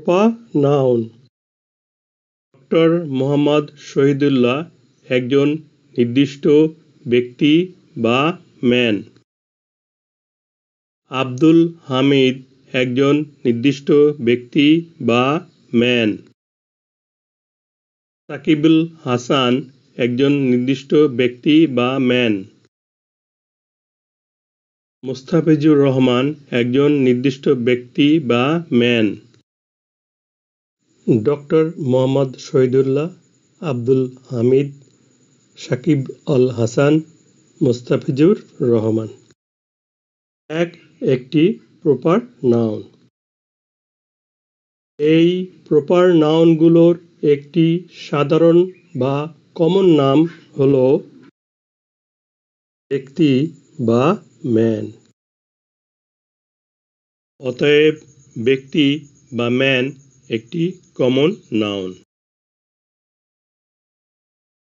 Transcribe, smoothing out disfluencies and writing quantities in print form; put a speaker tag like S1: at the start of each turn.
S1: Proper noun. Doctor Mohammad Shahidullah একজন নির্দিষ্ট ব্যক্তি বা ম্যান। আব্দুল হামিদ একজন নির্দিষ্ট ব্যক্তি বা ম্যান। সাকিবুল হাসান একজন নির্দিষ্ট ব্যক্তি বা ম্যান। মুস্তাফিজুর রহমান একজন নির্দিষ্ট ব্যক্তি বা ম্যান। ডক্টর মোহাম্মদ শহীদুল্লাহ, আব্দুল হামিদ, সাকিব আল হাসান, মুস্তাফিজুর রহমান একটি প্রপার নাউন। এই প্রপার নাউনগুলোর একটি সাধারণ বা কমন নাম হল ব্যক্তি বা ম্যান। অতএব ব্যক্তি বা ম্যান একটি কমন নাউন।